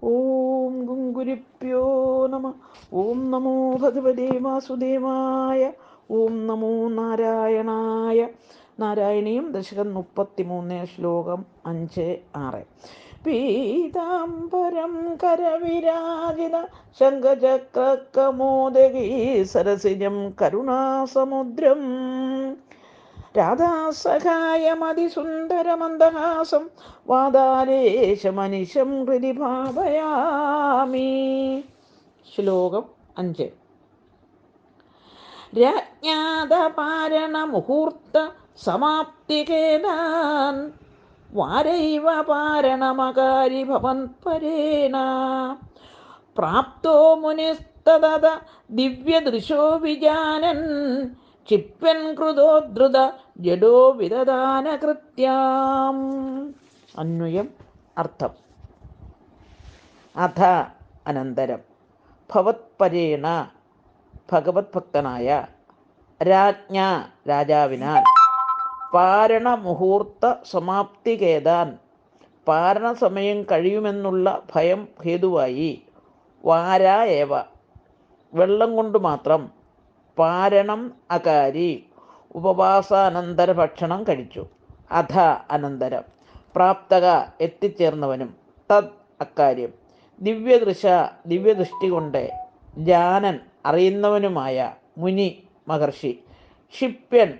ഓം ഗുങ്കുരിപ്യോ നമ. ഓം നമോ ഭഗവതേ വാസുദേവായ. ഓം നമോ നാരായണായ. നാരായണീയം ദശകം 33 ശ്ലോകം 5-6. പീതാംബരം കരവിരാജിത ശംഖചക്രകമോദകീ സരസിജം കരുണാസമുദ്രം രാധാസഹായമതിസുന്ദരമന്ദഹാസം വാതാലേശമനിശം ഹൃദി ഭാവയാമി. ശ്ലോകം 5. രാജ്ഞാതപാരണമുഹൂർത്ത സമാപ്തികേതാൻ വാരൈവ പാരണമകാരി ഭവൻ പരേണ പ്രാപ്തോ മുനിസ്തദ ദിവ്യദൃശോ വിജാനൻ ക്ഷിപ്യൻ കൃതോദ്ധൃത ജഡോ വിദദാനകൃത്യാം. അന്വയം അർത്ഥം. അഥ അനന്തരം ഭവത്പരേണ ഭഗവത് ഭക്തനായ രാജ്ഞ രാജാവിനാൽ പാരണമുഹൂർത്ത സമാപ്തികേതാൻ പാരണസമയം കഴിയുമെന്നുള്ള ഭയം ഹേതുവായി വാരായേവ വെള്ളം കൊണ്ട് മാത്രം പാരണം അകാരി ഉപവാസാനന്തര ഭക്ഷണം കഴിച്ചു. അധ അനന്തരം പ്രാപ്തക എത്തിച്ചേർന്നവനും തദ് അക്കാര്യം ദിവ്യദൃശ ദിവ്യദൃഷ്ടി കൊണ്ട് ജാനൻ അറിയുന്നവനുമായ മുനി മഹർഷി ക്ഷിപ്യൻ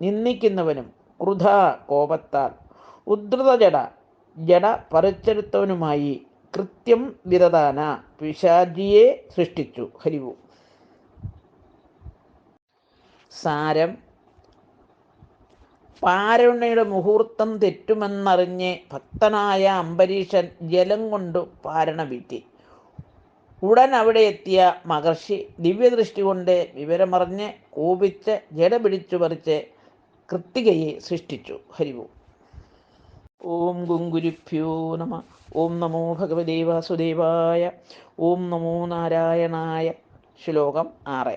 നിന്ദിക്കുന്നവനും ക്രുധ കോപത്താൽ ഉദ്ധൃത ജഡ പറിച്ചെടുത്തവനുമായി കൃത്യം വിരദാന പിശാചിയെ സൃഷ്ടിച്ചു. ഹരിവു. സാരം. പാരണയുടെ മുഹൂർത്തം തെറ്റുമെന്നറിഞ്ഞ് ഭക്തനായ അംബരീഷൻ ജലം കൊണ്ടു പാരണ വീഴ്ത്തി. ഉടൻ അവിടെ എത്തിയ മഹർഷി ദിവ്യദൃഷ്ടി കൊണ്ട് വിവരമറിഞ്ഞ് കോപിച്ച് ജഡ പിടിച്ചു പറിച്ച് കൃത്തികയെ സൃഷ്ടിച്ചു. ഹരിവു. ഓം ഗുങ്കുരിഭ്യോ നമ. ഓം നമോ ഭഗവതേ വാസുദേവായ. ഓം നമോ നാരായണായ. ശ്ലോകം 6.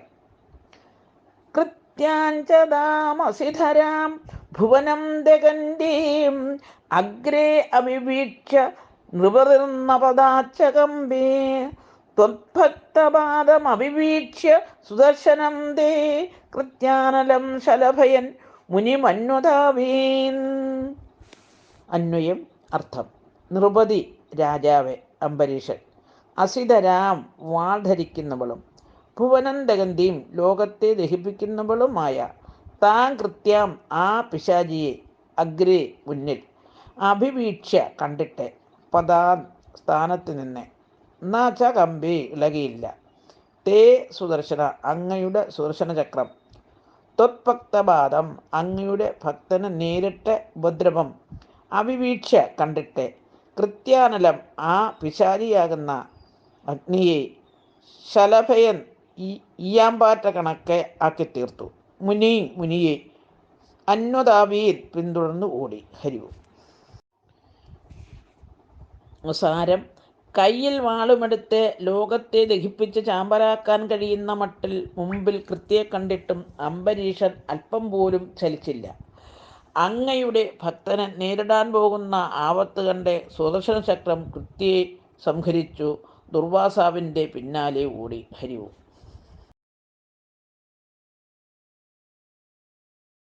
കൃത്യാഞ്ചതാമസിധരാം ഭുവനം ദഗന്തീം അഗ്രേ അവിവീക്ഷ്യ നൃപതിർന്നപദാച്ചകമ്പേ ത്വദ്ഭക്തപാദമവിവീക്ഷ്യ സുദർശനം ദേ കൃത്യാനലം ശലഭയൻ മുനിമന്വതാവീൻ. അന്വയം അർത്ഥം. നൃപതി രാജാവ് അംബരീഷൻ അസിതരാം വാൾ ധരിക്കുന്നവളും ഭുവനം ദഗന്തിയും ലോകത്തെ ദഹിപ്പിക്കുന്നവളുമായ താൻ കൃത്യം ആ പിശാചിയെ അഗ്രേ മുന്നിൽ അഭിവീക്ഷ്യ കണ്ടിട്ട് പദാ സ്ഥാനത്ത് നിന്ന് നാച കമ്പി ഇളകിയില്ല തേ സുദർശന അങ്ങയുടെ സുദർശന ചക്രം ത്വത്ഭക്തപാദം അങ്ങയുടെ ഭക്തന് നേരിട്ട് ഉപദ്രവം അവിവീക്ഷ്യ കണ്ടിട്ട് കൃത്യാനലം ആ പിശാചിയാകുന്ന അഗ്നിയെ ശലഭയൻ ഈയാമ്പാറ്റ കണക്കെ ആക്കി തീർത്തു. മുനിയെ അന്വതാവിയിൽ പിന്തുടർന്നു ഓടി. ഹരിവു. സാരം. കയ്യിൽ വാളുമെടുത്ത് ലോകത്തെ ദഹിപ്പിച്ച് ചാമ്പലാക്കാൻ കഴിയുന്ന മട്ടിൽ മുമ്പിൽ കൃത്യയെ കണ്ടിട്ടും അംബരീഷൻ അല്പം പോലും ചലിച്ചില്ല. അങ്ങയുടെ ഭക്തനെ നേരിടാൻ പോകുന്ന ആപത്ത് കണ്ട് സുദർശന ചക്രം കൃത്യയെ സംഹരിച്ചു ദുർവാസാവിൻ്റെ പിന്നാലെ ഓടി. ഹരിവു.